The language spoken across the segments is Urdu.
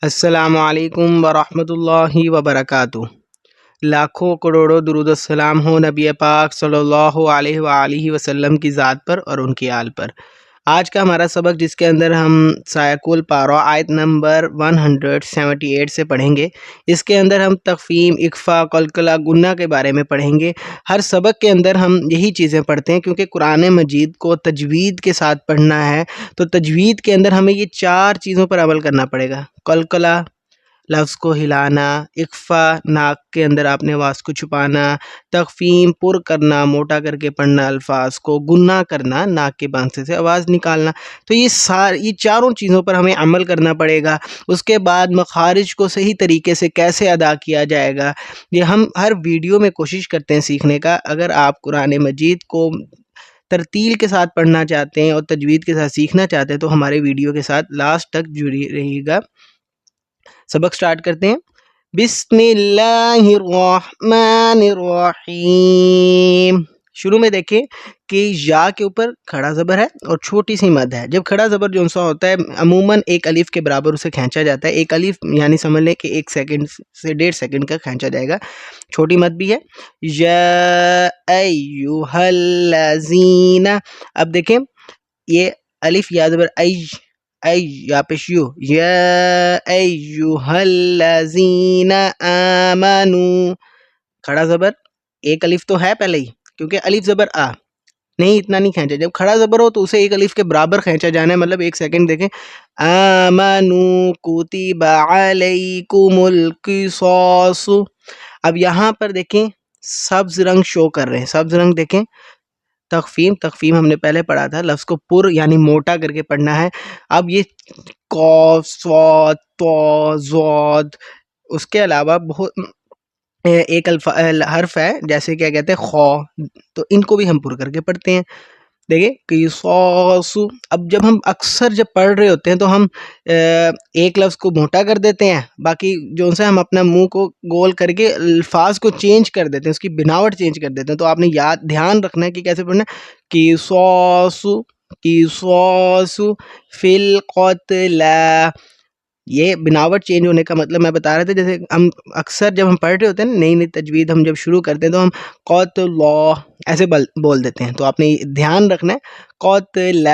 السلام علیکم ورحمۃ اللہ وبرکاتہ۔ لاکھوں کروڑوں درود السلام ہو نبی پاک صلی اللہ علیہ وآلہ وسلم کی ذات پر اور ان کی آل پر۔ آج کا ہمارا سبق جس کے اندر ہم سایہ پارہ آیت نمبر 178 سے پڑھیں گے، اس کے اندر ہم تخفیم، اخفا، قلقلہ، گنہ کے بارے میں پڑھیں گے۔ ہر سبق کے اندر ہم یہی چیزیں پڑھتے ہیں کیونکہ قرآن مجید کو تجوید کے ساتھ پڑھنا ہے، تو تجوید کے اندر ہمیں یہ 4 چیزوں پر عمل کرنا پڑے گا: قلقلہ، لفظ کو ہلانا; اخفا، ناک کے اندر آپ نے آواز کو چھپانا; تخفیم، پر کرنا، موٹا کر کے پڑھنا الفاظ کو; گنہ کرنا، ناک کے بانسے سے آواز نکالنا۔ تو یہ چاروں چیزوں پر ہمیں عمل کرنا پڑے گا۔ اس کے بعد مخارج کو صحیح طریقے سے کیسے ادا کیا جائے گا، یہ ہم ہر ویڈیو میں کوشش کرتے ہیں سیکھنے کا۔ اگر آپ قرآن مجید کو ترتیل کے ساتھ پڑھنا چاہتے ہیں اور تجوید کے ساتھ سیکھنا چاہتے ہیں تو ہمارے ویڈیو کے ساتھ لاسٹ تک جڑی رہیے گا۔ سبق سٹارٹ کرتے ہیں۔ بسم اللہ الرحمن الرحیم۔ شروع میں دیکھیں کہ یا کے اوپر کھڑا زبر ہے اور چھوٹی سی مد ہے۔ جب کھڑا زبر جو سا ہوتا ہے عموماً ایک الف کے برابر اسے کھینچا جاتا ہے۔ ایک الف یعنی سمجھ لیں کہ 1 سیکنڈ سے 1.5 سیکنڈ کا کھینچا جائے گا۔ چھوٹی مد بھی ہے۔ یا ایھا الذین، اب دیکھیں یہ الف یا زبر یا پیش یو، یا ایھا الذین آمنو، کھڑا زبر ایک الف تو ہے پہلے ہی کیونکہ الف زبر آ نہیں، اتنا نہیں کھینچا۔ جب کھڑا زبر ہو تو اسے ایک الف کے برابر کھینچا جانا ہے، مطلب 1 سیکنڈ دیکھیں۔ آمنو کتب علیکم القصاص، اب یہاں پر دیکھیں سبز رنگ شو کر رہے ہیں۔ سبز رنگ دیکھیں، تخفیم ہم نے پہلے پڑھا تھا، لفظ کو پر یعنی موٹا کر کے پڑھنا ہے۔ اب یہ قاف، صاد، طا، ضاد، اس کے علاوہ بہت ایک حرف ہے جیسے کیا کہتے ہیں خا، تو ان کو بھی ہم پر کر کے پڑھتے ہیں۔ دیکھیں قصاص، اب جب ہم اکثر جب پڑھ رہے ہوتے ہیں تو ہم ایک لفظ کو موٹا کر دیتے ہیں، باقی جو سے ہم اپنا منہ کو گول کر کے الفاظ کو چینج کر دیتے ہیں، اس کی بناوٹ چینج کر دیتے ہیں۔ تو آپ نے دھیان رکھنا ہے کہ کیسے پڑھنا ہے۔ قصاص، قصاص فی القتل، یہ بناوٹ چینج ہونے کا مطلب میں بتا رہا تھا، جیسے ہم اکثر جب ہم پڑھ رہے ہوتے ہیں نئی نئی تجوید ہم جب شروع کرتے ہیں تو ہم قتل ایسے بول دیتے ہیں، تو آپ نے دھیان رکھنا ہے۔ قتل،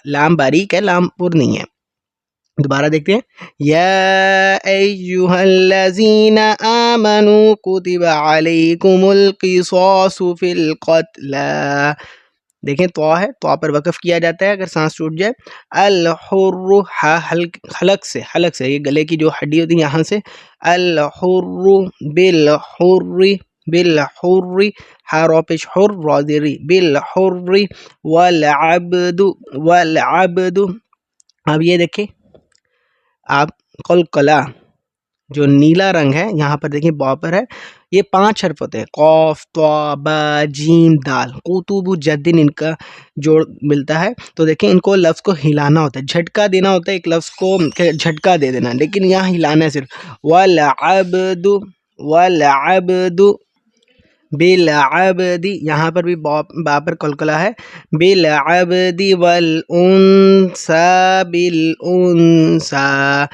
لام باریک ہے، لام پر نہیں ہے۔ دوبارہ دیکھتے ہیں۔ یا ایھا الذین آمنوا کتب علیکم القصاص فی القتل، دیکھیں تو ہے، تو پر وقف کیا جاتا ہے اگر سانس ٹوٹ جائے۔ الحر، حلق سے یہ گلے کی جو ہڈی ہوتی ہے یہاں سے، الحر بالحر، حر پیش حر رازری، بالحر والعبد، اب یہ دیکھیں آپ قلقلہ جو نیلا رنگ ہے یہاں پر دیکھیں با پر ہے، یہ 5 حرف ہوتے ہیں: قاف، طا، با، جیم، دال۔ قطب جدن ان کا جوڑ ملتا ہے، تو دیکھیں ان کو لفظ کو ہلانا ہوتا ہے، جھٹکا دینا ہوتا ہے، ایک لفظ کو جھٹکا دے دینا، لیکن یہاں ہلانا ہے صرف۔ والعبد بالعبد، یہاں پر بھی با پر قلقلہ ہے۔ بالعبد والانثى بالانثى،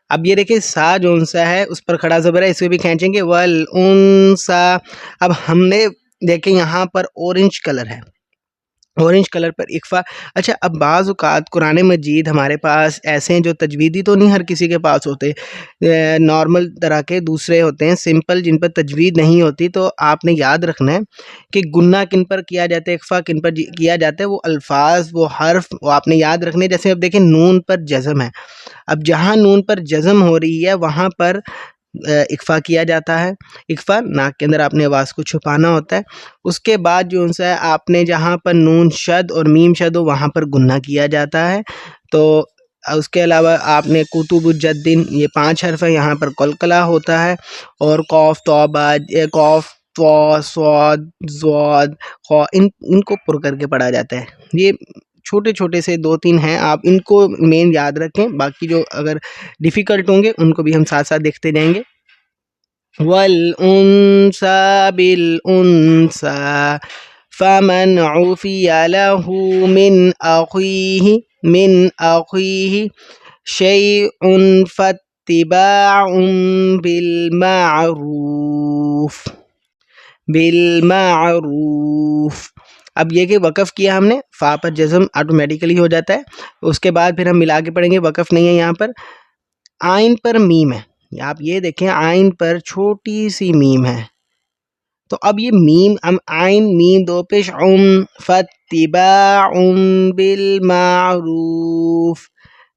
اب یہ دیکھیں سا جو انسا ہے اس پر کھڑا زبر ہے، اس کو بھی کھینچیں گے۔ والانثى، اب ہم نے دیکھیں یہاں پر اورنج کلر ہے، اورنج کلر پر اخفا۔ اچھا، اب بعض اوقات قرآن مجید ہمارے پاس ایسے ہیں جو تجویدی تو نہیں ہر کسی کے پاس ہوتے، نارمل طرح کے دوسرے ہوتے ہیں سمپل جن پر تجوید نہیں ہوتی، تو آپ نے یاد رکھنا ہے کہ گنہ کن پر کیا جاتا ہے، اخفا کن پر کیا جاتا ہے، وہ الفاظ، وہ حرف، وہ آپ نے یاد رکھنے۔ جیسے اب دیکھیں نون پر جزم ہے، اب جہاں نون پر جزم ہو رہی ہے وہاں پر اخفا کیا جاتا ہے۔ اخفا، ناک کے اندر آپ نے آواز کو چھپانا ہوتا ہے۔ اس کے بعد جو ہے آپ نے جہاں پر نون شد اور میم شد ہو وہاں پر گنہ کیا جاتا ہے۔ تو اس کے علاوہ آپ نے کتب الجدن، یہ 5 حرف ہے، یہاں پر قلقلہ ہوتا ہے، اور قاف، طا، با، قاف، طا، صاد، ضاد، خا، ان کو پر کر کے پڑھا جاتا ہے۔ یہ چھوٹے چھوٹے سے 2-3 ہیں، آپ ان کو مین یاد رکھیں، باقی جو اگر ڈیفیکلٹ ہوں گے ان کو بھی ہم ساتھ ساتھ دیکھتے جائیں گے۔ والانثى بالانثى فمن عفي له من أخيه شيء فاتباع بالمعروف، بالمعروف۔ اب یہ کہ وقف کیا ہم نے، فا پر جزم آٹومیٹیکلی ہو جاتا ہے، اس کے بعد پھر ہم ملا کے پڑھیں گے، وقف نہیں ہے یہاں پر۔ آئین پر میم ہے، آپ یہ دیکھیں آئین پر چھوٹی سی میم ہے، تو اب یہ میم ہم آئین میم دو پیش فاتباع بالمعروف،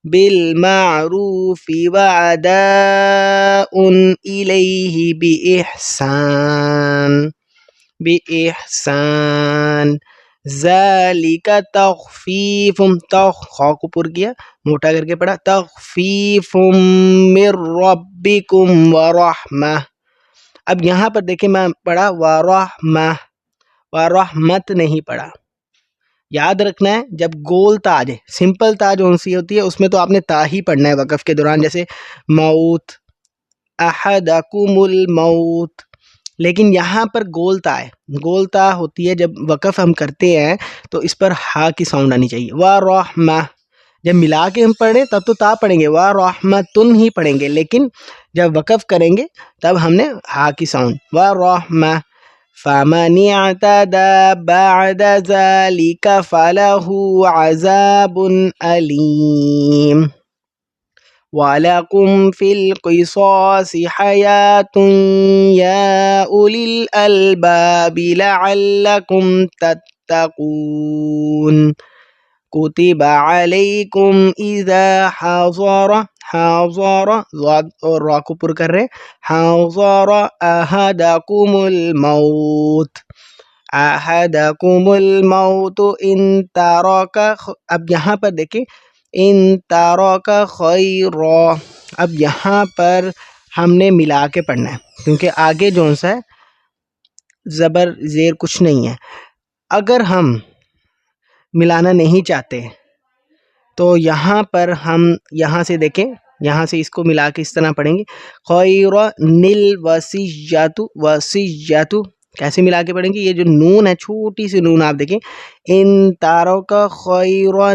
بالمعروف واداء الیہ بإحسان، بإحسان، ذالک تخفیف، خا کو پر کیا موٹا کر کے پڑھا، تخفیف من ربکم ورحمہ۔ اب یہاں پر دیکھیں میں پڑھا ورحمہ، ورحمت نہیں پڑھا۔ یاد رکھنا ہے جب گول تا آ جائے، سمپل تا جو سی ہوتی ہے اس میں تو آپ نے تا ہی پڑھنا ہے وقف کے دوران، جیسے موت، احدکم الموت، لیکن یہاں پر گول تا ہے، گول تا ہوتی ہے جب وقف ہم کرتے ہیں تو اس پر ہا کی ساؤنڈ آنی چاہیے، ورحمہ۔ جب ملا کے ہم پڑھیں تب تو تا پڑھیں گے، ورحمتن ہی پڑھیں گے، لیکن جب وقف کریں گے تب ہم نے ہا کی ساؤنڈ، ورحمہ۔ فمن اعتدى بعد ذلك فله عذاب أليم وَلَكُمْ فِي الْقِصَاصِ حَيَاةٌ يَا أُولِي الْأَلْبَابِ لَعَلَّكُمْ تَتَّقُونَ كُتِبَ عَلَيْكُمْ إِذَا حَضَرَ ضاد اور را کو پر کر رہے حَضَرَ أَحَدَكُمُ الْمَوْتُ، أَحَدَكُمُ الْمَوْتُ إِن تَرَكَ، اب یہاں پر دیکھیں ان تَرَكَ خَيْرًا، اب یہاں پر ہم نے ملا کے پڑھنا ہے کیونکہ آگے جون سا ہے زبر زیر کچھ نہیں ہے۔ اگر ہم ملانا نہیں چاہتے تو یہاں پر ہم یہاں سے دیکھیں، یہاں سے اس کو ملا کے اس طرح پڑھیں گے، خیرًا الوصیۃ، وصیۃ کیسے ملا کے پڑھیں گے؟ یہ جو نون ہے چھوٹی سی نون آپ دیکھیں، ان تارک خیرًا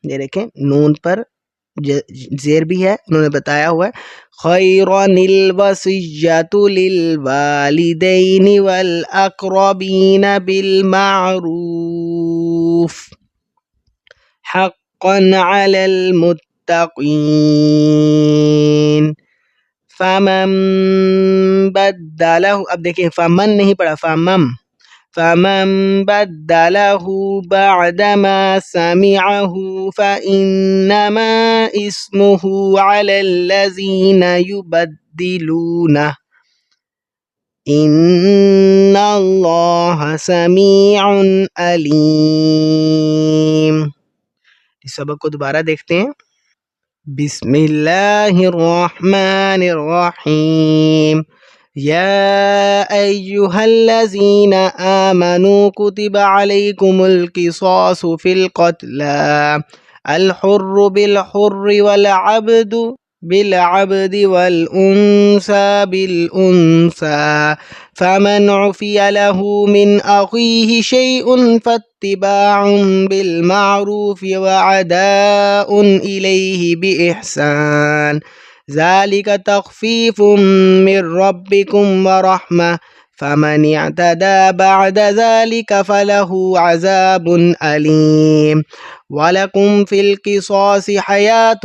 یہ دیکھیں نون پر زیر بھی ہے، انہوں نے بتایا ہوا ہے، خیرًا الوصیۃ للوالدین والاقربین بالمعروف حقا علی المتقین فمن بدلہ، اب دیکھیں فمن نہیں پڑھا، فمن بدلہ بعدما سمعہ فإنما اسمہ علی الذین یبدلونہ ان اللہ سمیع علیم۔ اس سبق کو دوبارہ دیکھتے ہیں۔ بسم اللہ الرحمن الرحیم، یا ایہا الذین آمنوا کتب علیکم القصاص فی القتلی، الحر بالحر والعبد بالعبد والأنثى بالأنثى، فمن عفي له من أخيه شيء فاتباع بالمعروف وعداء إليه بإحسان، ذلك تخفيف من ربكم ورحمة، فمن اعتدى بعد ذلك فله عذاب أليم، وَلَكُمْ فِي الْقِصَاصِ حَيَاةٌ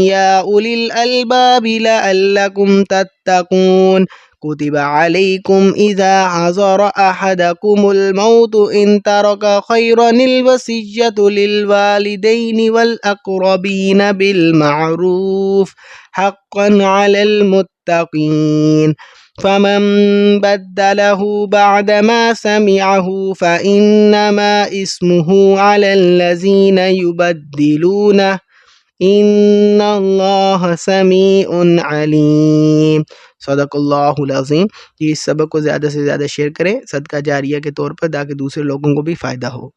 يَا أُولِي الْأَلْبَابِ لَعَلَّكُمْ تَتَّقُونَ كُتِبَ عَلَيْكُمْ إِذَا حَضَرَ أَحَدَكُمُ الْمَوْتُ إِن تَرَكَ خَيْرًا الْوَصِيَّةُ لِلْوَالِدَيْنِ وَالْأَقْرَبِينَ بِالْمَعْرُوفِ حَقًّا عَلَى الْمُتَّقِينَ، فمن بدله بعدما سمعه فإنما اسمه على الذين يبدلونه ان اللہ سمیع علیم۔ صدق اللہ العظیم۔ اس سبق کو زیادہ سے زیادہ شیئر کریں صدقہ جاریہ کے طور پر تاکہ دوسرے لوگوں کو بھی فائدہ ہو۔